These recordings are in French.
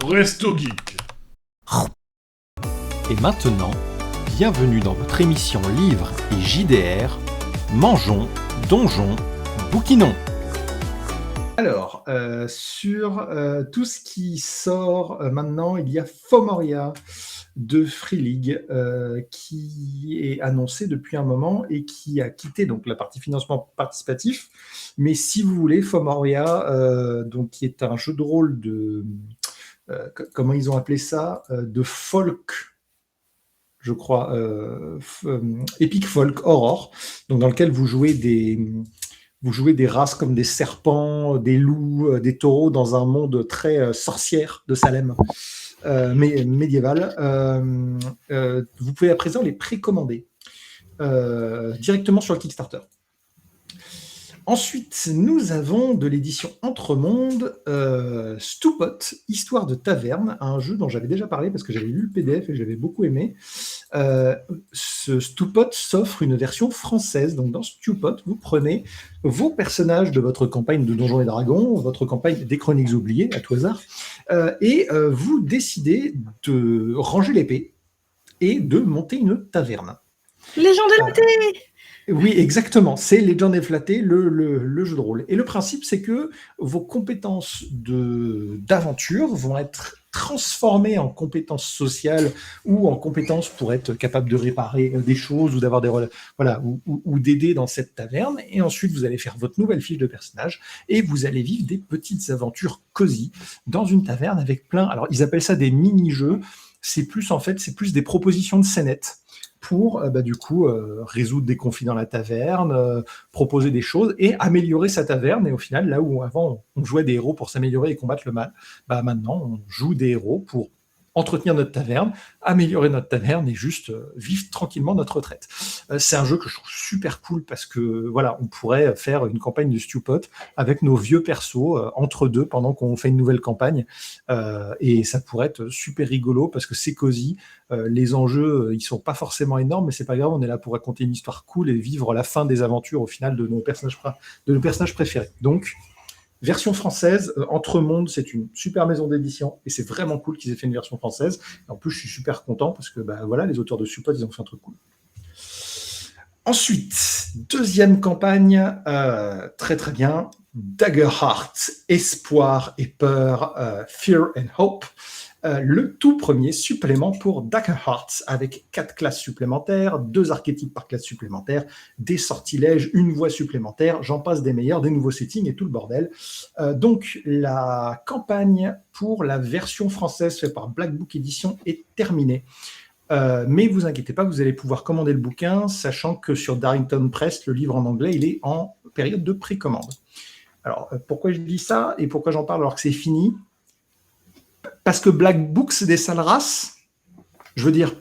Resto Geek. Et maintenant, bienvenue dans votre émission Livres et JDR. Mangeons, donjons, bouquinons. Alors, sur tout ce qui sort maintenant, il y a Fomoria de Free League qui est annoncé depuis un moment et qui a quitté donc la partie financement participatif. Mais si vous voulez, Fomoria, donc qui est un jeu de rôle de comment ils ont appelé ça, de folk, je crois, Epic Folk Horror, donc dans lequel vous jouez des races comme des serpents, des loups, des taureaux dans un monde très sorcière de Salem, mais médiéval. Vous pouvez à présent les précommander directement sur le Kickstarter. Ensuite, nous avons de l'édition Entremonde, Stoupot, Histoire de taverne, un jeu dont j'avais déjà parlé parce que j'avais lu le PDF et j'avais beaucoup aimé. Ce Stoupot s'offre une version française. Donc dans Stoupot, vous prenez vos personnages de votre campagne de Donjons et Dragons, votre campagne des Chroniques oubliées, à tout hasard, et vous décidez de ranger l'épée et de monter une taverne. Légende élatée. Oui, exactement. C'est Legend Efflaté, le jeu de rôle. Et le principe, c'est que vos compétences d'aventure vont être transformées en compétences sociales ou en compétences pour être capable de réparer des choses ou d'avoir ou d'aider dans cette taverne. Et ensuite, vous allez faire votre nouvelle fiche de personnage et vous allez vivre des petites aventures cosy dans une taverne avec plein. Alors, ils appellent ça des mini-jeux. C'est plus des propositions de scénettes pour résoudre des conflits dans la taverne, proposer des choses et améliorer sa taverne. Et au final, là où avant on jouait des héros pour s'améliorer et combattre le mal, maintenant on joue des héros pour entretenir notre taverne, améliorer notre taverne et juste vivre tranquillement notre retraite. C'est un jeu que je trouve super cool parce que on pourrait faire une campagne de Stoupot avec nos vieux persos entre deux pendant qu'on fait une nouvelle campagne et ça pourrait être super rigolo parce que c'est cosy. Les enjeux, ils sont pas forcément énormes, mais c'est pas grave, on est là pour raconter une histoire cool et vivre la fin des aventures au final de nos personnages préférés. Donc, version française, Entremonde, c'est une super maison d'édition et c'est vraiment cool qu'ils aient fait une version française. Et en plus, je suis super content parce que les auteurs de Stoupot, ils ont fait un truc cool. Ensuite, deuxième campagne, très très bien, Daggerheart, Espoir et Peur, Fear and Hope. Le tout premier supplément pour Daggerheart avec 4 classes supplémentaires, 2 archétypes par classe supplémentaire, des sortilèges, une voix supplémentaire, j'en passe des meilleurs, des nouveaux settings et tout le bordel. Donc la campagne pour la version française faite par Black Book Edition est terminée. Mais vous inquiétez pas, vous allez pouvoir commander le bouquin, sachant que sur Darrington Press, le livre en anglais, il est en période de précommande. Alors, pourquoi je dis ça et pourquoi j'en parle alors que c'est fini ? Parce que Black Book, c'est des sales races. Je veux dire,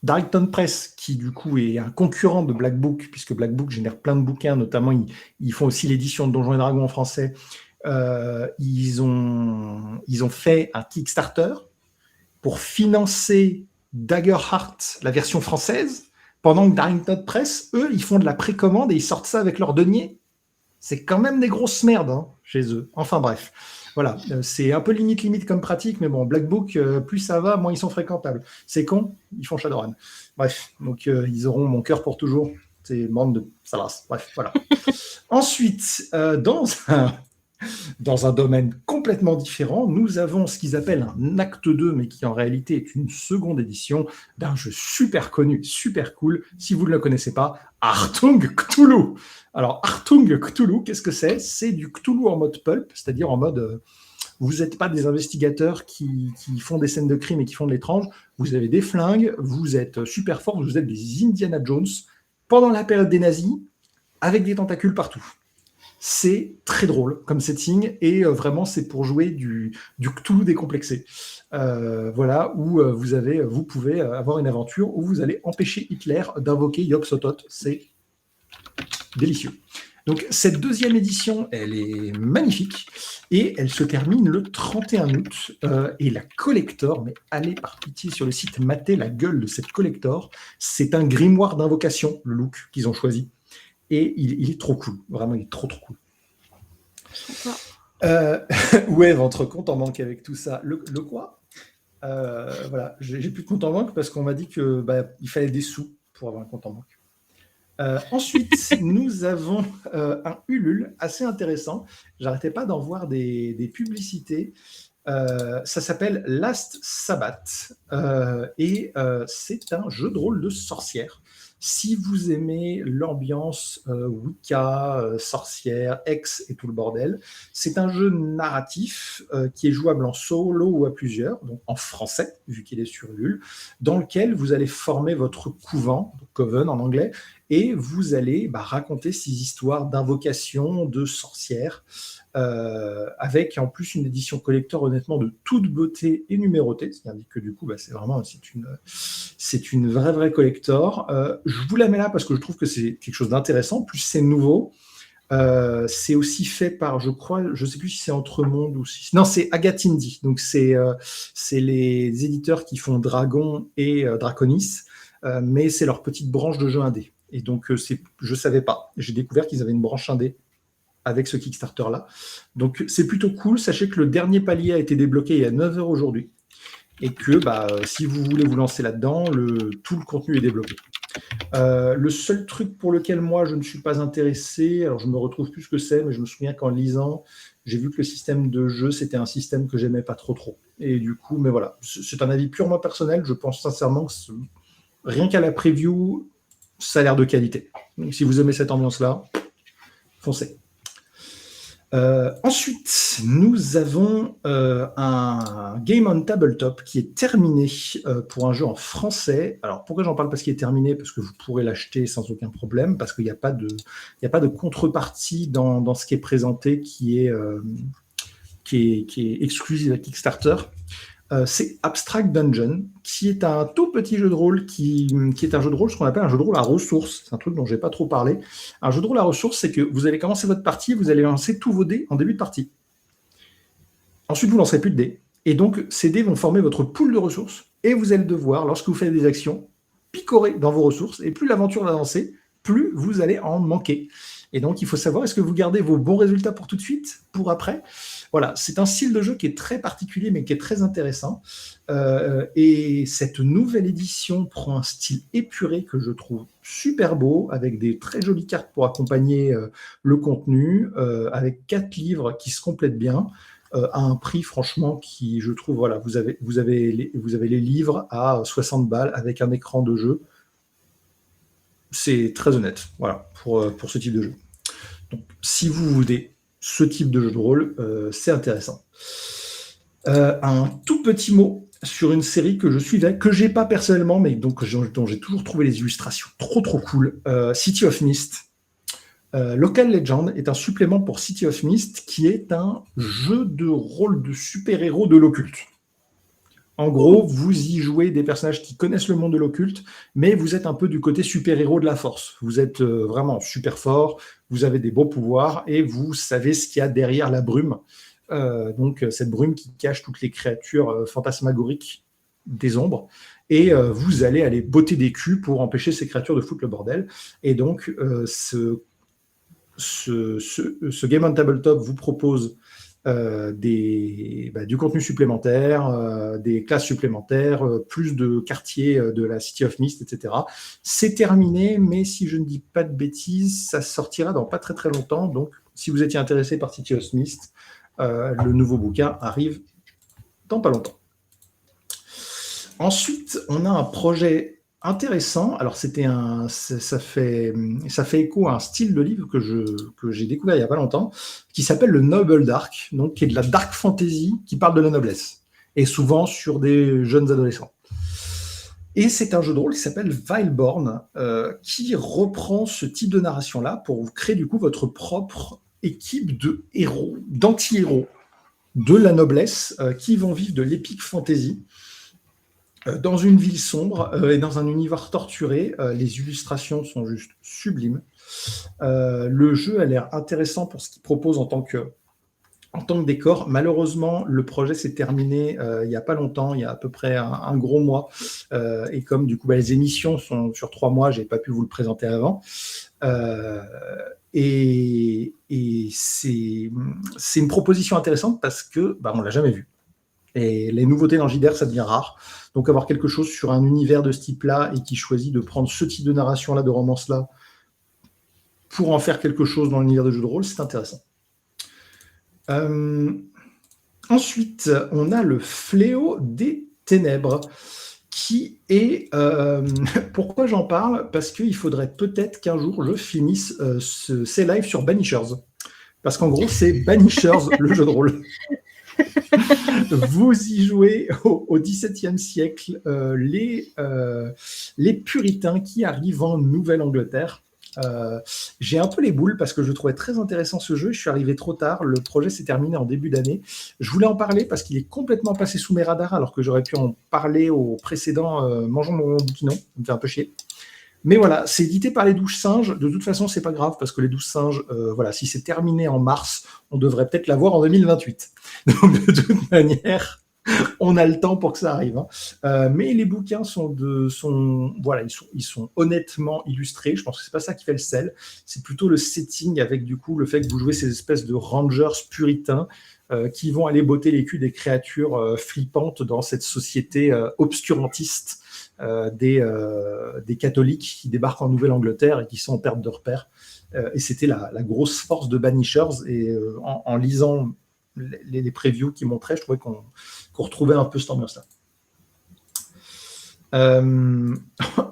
Darrington Press, qui du coup est un concurrent de Black Book, puisque Black Book génère plein de bouquins, notamment ils font aussi l'édition de Donjons et Dragons en français. Ils ont fait un Kickstarter pour financer Daggerheart, la version française, pendant que Darrington Press, eux, ils font de la précommande et ils sortent ça avec leurs deniers. C'est quand même des grosses merdes chez eux. Enfin bref. Voilà, c'est un peu limite comme pratique, mais bon, Black Book, plus ça va, moins ils sont fréquentables. C'est con, ils font Shadowrun. Bref, donc ils auront mon cœur pour toujours. C'est bande de salaces. Bref, voilà. Ensuite, dans un domaine complètement différent, nous avons ce qu'ils appellent un acte 2, mais qui en réalité est une seconde édition d'un jeu super connu, super cool. Si vous ne le connaissez pas, Achtung Cthulhu. Alors, Achtung Cthulhu, qu'est-ce que c'est ? C'est du Cthulhu en mode pulp, c'est-à-dire en mode vous n'êtes pas des investigateurs qui font des scènes de crime et qui font de l'étrange, vous avez des flingues, vous êtes super forts, vous êtes des Indiana Jones pendant la période des nazis, avec des tentacules partout. C'est très drôle comme setting et vraiment c'est pour jouer du Cthulhu décomplexé. Où vous pouvez avoir une aventure où vous allez empêcher Hitler d'invoquer Yog-Sothoth. C'est délicieux. Donc cette deuxième édition, elle est magnifique et elle se termine le 31 août. Et la collector, mais allez par pitié sur le site, matez la gueule de cette collector. C'est un grimoire d'invocation, le look qu'ils ont choisi. Et il est trop cool. Vraiment, il est trop cool. Euh, ouais, votre compte en banque avec tout ça. Le quoi? Voilà, j'ai plus de compte en banque parce qu'on m'a dit que il fallait des sous pour avoir un compte en banque. Ensuite, nous avons un Ulule assez intéressant. J'arrêtais pas d'en voir des publicités. Ça s'appelle Last Sabbath et c'est un jeu de rôle de sorcière. Si vous aimez l'ambiance Wicca, sorcière, Hex et tout le bordel, c'est un jeu narratif qui est jouable en solo ou à plusieurs, donc en français, vu qu'il est sur Ulule, dans lequel vous allez former votre couvent, coven en anglais, et vous allez raconter ces histoires d'invocation de sorcières avec en plus une édition collector honnêtement de toute beauté et numérotée, c'est-à-dire que du coup c'est une vraie collector. Je vous la mets là parce que je trouve que c'est quelque chose d'intéressant, plus c'est nouveau. C'est aussi fait par, je crois, je sais plus si c'est Entremonde ou si non, c'est Agathe Indie, donc c'est les éditeurs qui font Dragon et Draconis, mais c'est leur petite branche de jeu indé. Et donc je savais pas, j'ai découvert qu'ils avaient une branche indé avec ce Kickstarter-là. Donc c'est plutôt cool. Sachez que le dernier palier a été débloqué il y a 9 heures aujourd'hui et que si vous voulez vous lancer là-dedans, tout le contenu est débloqué. Le seul truc pour lequel moi je ne suis pas intéressé, alors je me retrouve plus ce que c'est, mais je me souviens qu'en lisant, j'ai vu que le système de jeu, c'était un système que j'aimais pas trop. Et du coup, mais voilà, c'est un avis purement personnel. Je pense sincèrement que rien qu'à la preview, ça a l'air de qualité. Donc si vous aimez cette ambiance-là, foncez. Ensuite, nous avons un Game on Tabletop qui est terminé pour un jeu en français. Alors, pourquoi j'en parle? Parce qu'il est terminé, parce que vous pourrez l'acheter sans aucun problème, parce qu'il n'y a pas de contrepartie dans ce qui est présenté qui est exclusif à Kickstarter. C'est Abstract Dungeon, qui est un tout petit jeu de rôle, qui est un jeu de rôle, ce qu'on appelle un jeu de rôle à ressources. C'est un truc dont je n'ai pas trop parlé. Un jeu de rôle à ressources, c'est que vous allez commencer votre partie, vous allez lancer tous vos dés en début de partie. Ensuite, vous ne lancerez plus de dés. Et donc, ces dés vont former votre pool de ressources, et vous allez devoir, lorsque vous faites des actions, picorer dans vos ressources, et plus l'aventure va avancer, plus vous allez en manquer. Et donc, il faut savoir, est-ce que vous gardez vos bons résultats pour tout de suite, pour après? Voilà, c'est un style de jeu qui est très particulier, mais qui est très intéressant. Et cette nouvelle édition prend un style épuré que je trouve super beau, avec des très jolies cartes pour accompagner le contenu, avec 4 livres qui se complètent bien, à un prix franchement qui, je trouve, voilà, vous avez les livres à 60 balles avec un écran de jeu. C'est très honnête, voilà, pour ce type de jeu. Donc, si vous voulez ce type de jeu de rôle, c'est intéressant. Un tout petit mot sur une série que je suivais, que j'ai pas personnellement, mais dont j'ai toujours trouvé les illustrations trop cool. City of Mist. Local Legend est un supplément pour City of Mist, qui est un jeu de rôle de super-héros de l'occulte. En gros, vous y jouez des personnages qui connaissent le monde de l'occulte, mais vous êtes un peu du côté super-héros de la force. Vous êtes vraiment super fort, vous avez des beaux pouvoirs, et vous savez ce qu'il y a derrière la brume. Donc, cette brume qui cache toutes les créatures fantasmagoriques des ombres. Et vous allez aller botter des culs pour empêcher ces créatures de foutre le bordel. Et donc, ce Game on Tabletop vous propose du contenu supplémentaire, des classes supplémentaires, plus de quartiers de la City of Mist, etc. C'est terminé, mais si je ne dis pas de bêtises, ça sortira dans pas très longtemps. Donc, si vous étiez intéressé par City of Mist, le nouveau bouquin arrive dans pas longtemps. Ensuite, on a un projet intéressant. Alors, ça fait écho à un style de livre que j'ai découvert il n'y a pas longtemps, qui s'appelle le Noble Dark, donc qui est de la dark fantasy qui parle de la noblesse, et souvent sur des jeunes adolescents. Et c'est un jeu de rôle qui s'appelle Vileborn, qui reprend ce type de narration-là pour vous créer du coup votre propre équipe de héros, d'anti-héros, de la noblesse, qui vont vivre de l'épique fantasy dans une ville sombre et dans un univers torturé. Les illustrations sont juste sublimes. Le jeu a l'air intéressant pour ce qu'il propose en tant que décor. Malheureusement, le projet s'est terminé il n'y a pas longtemps, il y a à peu près un gros mois. Et comme du coup les émissions sont sur 3 mois, je n'ai pas pu vous le présenter avant. Et c'est une proposition intéressante parce que on ne l'a jamais vu. Et les nouveautés dans JDR, ça devient rare. Donc avoir quelque chose sur un univers de ce type-là et qui choisit de prendre ce type de narration-là, de romance-là, pour en faire quelque chose dans l'univers de jeu de rôle, c'est intéressant. Ensuite, on a le Fléau des Ténèbres, qui est... pourquoi j'en parle? Parce qu'il faudrait peut-être qu'un jour je finisse ces lives sur Banishers. Parce qu'en gros, c'est Banishers, le jeu de rôle. Vous y jouez au XVIIe siècle, les puritains qui arrivent en Nouvelle-Angleterre. J'ai un peu les boules parce que je trouvais très intéressant ce jeu. Je suis arrivé trop tard. Le projet s'est terminé en début d'année. Je voulais en parler parce qu'il est complètement passé sous mes radars alors que j'aurais pu en parler au précédent Mangeons mon bouquinon. Ça me fait un peu chier. Mais voilà, c'est édité par les 12 singes. De toute façon, c'est pas grave parce que les 12 singes, si c'est terminé en mars, on devrait peut-être l'avoir en 2028. Donc, de toute manière, on a le temps pour que ça arrive. Mais les bouquins ils sont honnêtement illustrés. Je pense que c'est pas ça qui fait le sel. C'est plutôt le setting avec du coup le fait que vous jouez ces espèces de rangers puritains qui vont aller botter les culs des créatures flippantes dans cette société obscurantiste des catholiques qui débarquent en Nouvelle-Angleterre et qui sont en perte de repères. Et c'était la grosse force de Banishers. Et en lisant les previews qui montraient, je trouvais qu'on retrouvait un peu cette ambiance-là.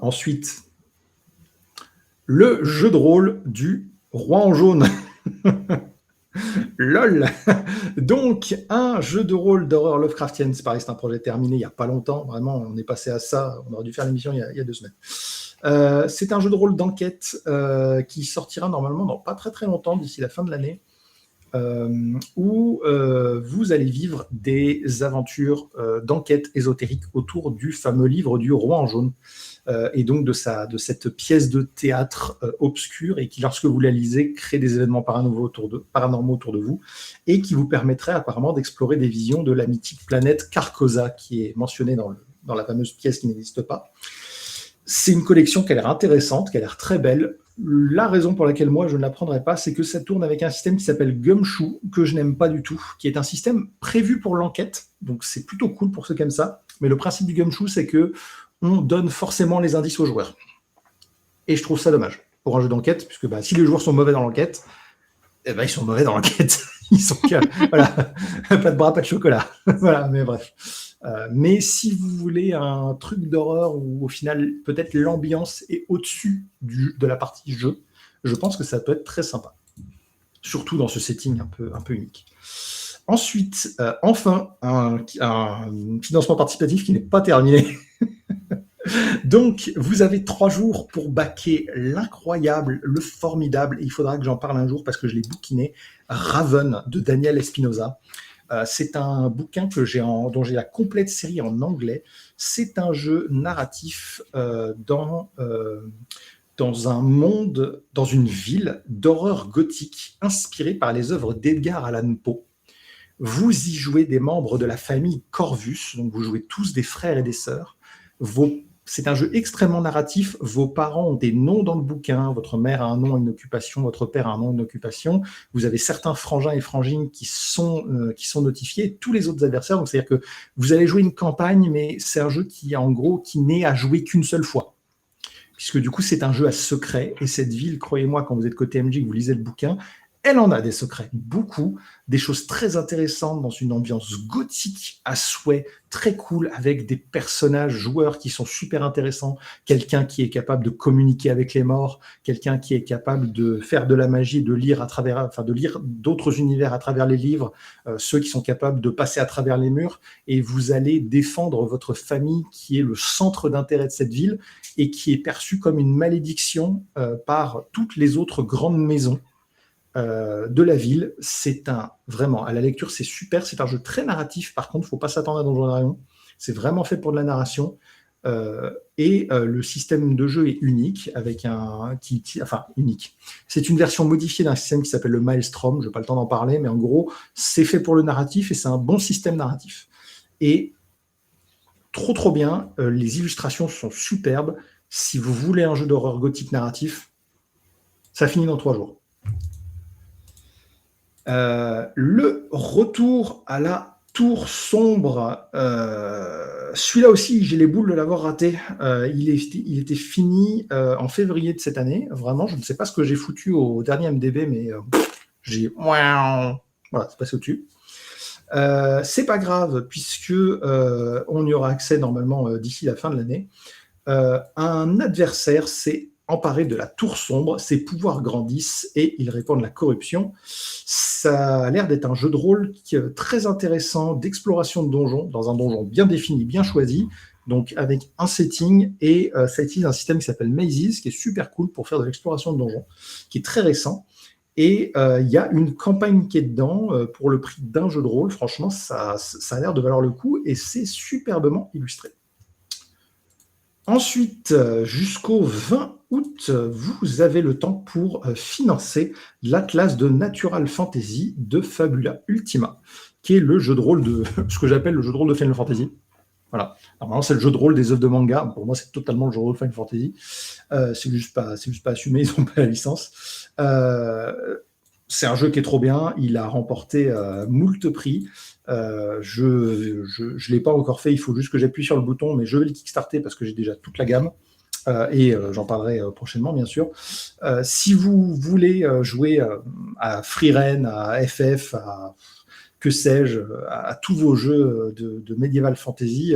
Ensuite, le jeu de rôle du Roi en jaune. LOL. Donc, un jeu de rôle d'horreur Lovecraftienne. C'est pareil, c'est un projet terminé il n'y a pas longtemps. Vraiment, on est passé à ça. On aurait dû faire l'émission il y a 2 semaines. C'est un jeu de rôle d'enquête qui sortira normalement dans pas très très longtemps, d'ici la fin de l'année, où vous allez vivre des aventures d'enquête ésotérique autour du fameux livre du Roi en jaune. Et donc de cette pièce de théâtre obscure et qui, lorsque vous la lisez, crée des événements paranormaux autour de vous et qui vous permettrait apparemment d'explorer des visions de la mythique planète Carcosa qui est mentionnée dans la fameuse pièce qui n'existe pas. C'est une collection qui a l'air intéressante, qui a l'air très belle. La raison pour laquelle moi je ne la prendrai pas, c'est que ça tourne avec un système qui s'appelle Gumshoe, que je n'aime pas du tout, qui est un système prévu pour l'enquête, donc c'est plutôt cool pour ceux qui aiment ça. Mais le principe du Gumshoe, c'est que on donne forcément les indices aux joueurs. Et je trouve ça dommage pour un jeu d'enquête, puisque si les joueurs sont mauvais dans l'enquête, ils sont mauvais dans l'enquête. Ils sont voilà, pas de bras, pas de chocolat. Voilà, mais bref. Mais si vous voulez un truc d'horreur où au final peut-être l'ambiance est au-dessus de la partie jeu, je pense que ça peut être très sympa. Surtout dans ce setting un peu unique. Ensuite, enfin, un financement participatif qui n'est pas terminé. Donc, vous avez 3 jours pour backer l'incroyable, le formidable, et il faudra que j'en parle un jour parce que je l'ai bouquiné, Raven de Daniel Espinosa. C'est un bouquin dont j'ai la complète série en anglais. C'est un jeu narratif dans un monde, dans une ville d'horreur gothique inspirée par les œuvres d'Edgar Allan Poe. Vous y jouez des membres de la famille Corvus, donc vous jouez tous des frères et des sœurs. C'est un jeu extrêmement narratif. Vos parents ont des noms dans le bouquin. Votre mère a un nom et une occupation. Votre père a un nom et une occupation. Vous avez certains frangins et frangines qui sont notifiés. Tous les autres adversaires. Donc, c'est-à-dire que vous allez jouer une campagne, mais c'est un jeu qui n'est à jouer qu'une seule fois. Puisque du coup, c'est un jeu à secret. Et cette ville, croyez-moi, quand vous êtes côté MJ, que vous lisez le bouquin, elle en a des secrets, beaucoup, des choses très intéressantes dans une ambiance gothique à souhait, très cool, avec des personnages joueurs qui sont super intéressants, quelqu'un qui est capable de communiquer avec les morts, quelqu'un qui est capable de faire de la magie, de lire d'autres univers à travers les livres, ceux qui sont capables de passer à travers les murs, et vous allez défendre votre famille qui est le centre d'intérêt de cette ville et qui est perçue comme une malédiction par toutes les autres grandes maisons de la ville. Vraiment, à la lecture, c'est super. C'est un jeu très narratif. Par contre, il ne faut pas s'attendre à Donjons et Dragons. C'est vraiment fait pour de la narration. Le système de jeu est unique, unique. C'est une version modifiée d'un système qui s'appelle le Maelstrom. Je n'ai pas le temps d'en parler, mais en gros, c'est fait pour le narratif et c'est un bon système narratif. Et trop bien. Les illustrations sont superbes. Si vous voulez un jeu d'horreur gothique narratif, ça finit dans 3 jours. Le retour à la tour sombre, celui-là aussi, j'ai les boules de l'avoir raté. Il était fini en février de cette année. Vraiment, je ne sais pas ce que j'ai foutu au dernier MDB, mais j'ai... Voilà, c'est passé au-dessus. C'est pas grave, puisque on y aura accès normalement d'ici la fin de l'année. Un adversaire s'est emparé de la tour sombre, ses pouvoirs grandissent et il répand la corruption. Ça a l'air d'être un jeu de rôle très intéressant d'exploration de donjons, dans un donjon bien défini, bien choisi, donc avec un setting, et ça utilise un système qui s'appelle Mazes, qui est super cool pour faire de l'exploration de donjons, qui est très récent. Et il y a une campagne qui est dedans pour le prix d'un jeu de rôle. Franchement, ça a l'air de valoir le coup et c'est superbement illustré. Ensuite, jusqu'au 20 août, vous avez le temps pour financer l'Atlas de Natural Fantasy de Fabula Ultima, qui est le jeu de rôle de ce que j'appelle le jeu de rôle de Final Fantasy. Voilà. Normalement, c'est le jeu de rôle des œuvres de manga. Pour moi, c'est totalement le jeu de rôle de Final Fantasy. C'est juste pas assumé, ils n'ont pas la licence. C'est un jeu qui est trop bien. Il a remporté moult prix. Je l'ai pas encore fait. Il faut juste que j'appuie sur le bouton, mais je vais le kickstarter parce que j'ai déjà toute la gamme. Et j'en parlerai prochainement, bien sûr. Si vous voulez jouer à Freeren, à FF, à que sais-je, à tous vos jeux de Medieval Fantasy,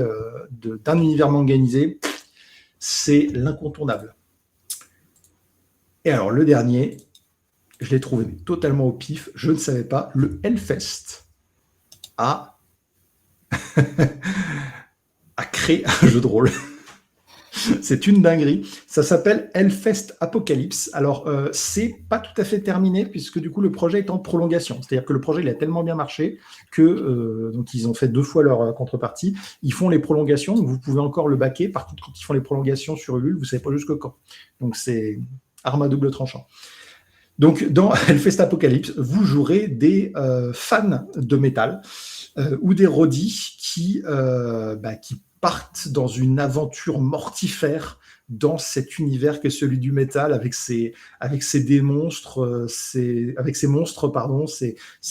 d'un univers manganisé, c'est l'incontournable. Et alors, le dernier, je l'ai trouvé totalement au pif, je ne savais pas, le Hellfest a créé un jeu de rôle. C'est une dinguerie. Ça s'appelle Hellfest Apocalypse. Alors, c'est pas tout à fait terminé puisque du coup, le projet est en prolongation. C'est-à-dire que le projet, il a tellement bien marché que donc ils ont fait 2 fois leur contrepartie. Ils font les prolongations. Vous pouvez encore le backer. Par contre, quand ils font les prolongations sur Ulule, vous savez pas jusque quand. Donc, c'est arme à double tranchant. Donc, dans Hellfest Apocalypse, vous jouerez des fans de métal ou des rodis qui partent dans une aventure mortifère dans cet univers que celui du métal, avec ces monstres, ces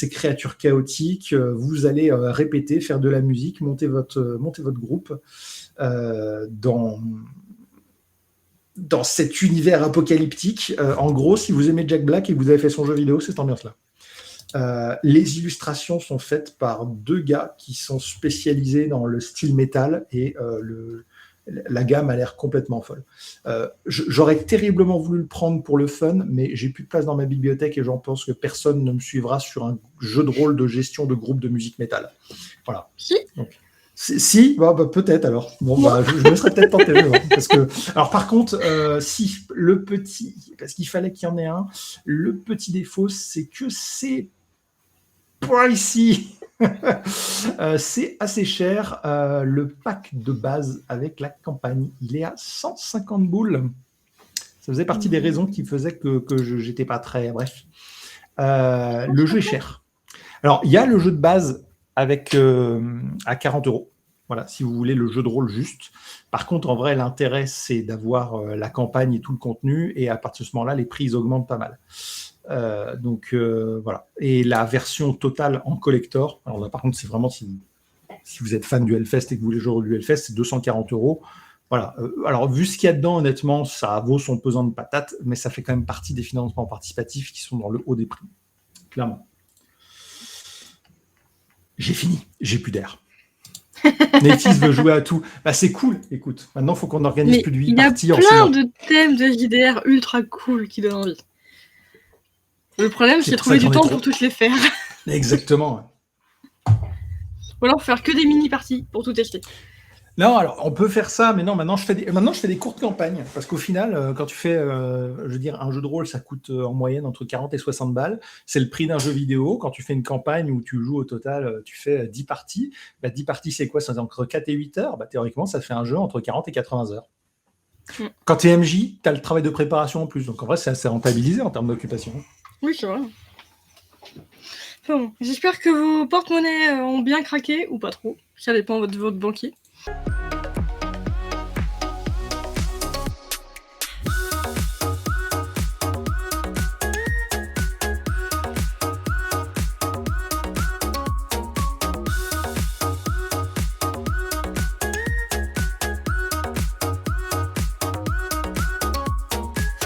créatures chaotiques. Vous allez répéter, faire de la musique, monter votre groupe dans cet univers apocalyptique. En gros, si vous aimez Jack Black et que vous avez fait son jeu vidéo, c'est cette ambiance-là. Les illustrations sont faites par 2 gars qui sont spécialisés dans le style métal et la gamme a l'air complètement folle. J'aurais terriblement voulu le prendre pour le fun, mais j'ai plus de place dans ma bibliothèque et j'en pense que personne ne me suivra sur un jeu de rôle de gestion de groupe de musique métal. Voilà. Donc, si, peut-être alors. Bon, je me serais peut-être tenté. Parce que, alors par contre, parce qu'il fallait qu'il y en ait un, le petit défaut, c'est que c'est pricey. C'est assez cher. Le pack de base avec la campagne, il est à 150 boules. Ça faisait partie des raisons qui faisaient que j'étais pas très... Bref. Le jeu est cher. Alors, il y a le jeu de base avec à 40 €. Voilà, si vous voulez le jeu de rôle juste. Par contre, en vrai, l'intérêt, c'est d'avoir la campagne et tout le contenu. Et à partir de ce moment-là, les prix ils augmentent pas mal. Donc, voilà. Et la version totale en collector, alors là, par contre, c'est vraiment si vous êtes fan du Hellfest et que vous voulez jouer du Hellfest, c'est 240 €. Voilà. Alors, vu ce qu'il y a dedans, honnêtement, ça vaut son pesant de patates, mais ça fait quand même partie des financements participatifs qui sont dans le haut des prix. Clairement. J'ai fini. J'ai plus d'air. Nétis veut jouer à tout. C'est cool, écoute. Maintenant, il faut qu'on organise plus de 8 parties en Il y a plein de thèmes de JDR ultra cool qui donnent envie. Le problème, c'est de trouver du temps pour tous les faire. Exactement. Ou alors faire que des mini-parties pour tout tester. Non, alors on peut faire ça, mais non, maintenant je fais des courtes campagnes. Parce qu'au final, quand tu fais un jeu de rôle, ça coûte en moyenne entre 40 et 60 balles. C'est le prix d'un jeu vidéo. Quand tu fais une campagne où tu joues au total, tu fais 10 parties. 10 parties, c'est quoi? C'est entre 4 et 8 heures. Théoriquement, ça fait un jeu entre 40 et 80 heures. Quand tu es MJ, tu as le travail de préparation en plus. Donc en vrai, c'est assez rentabilisé en termes d'occupation. Oui, c'est vrai. Bon, j'espère que vos porte-monnaies ont bien craqué, ou pas trop. Ça dépend de votre banquier.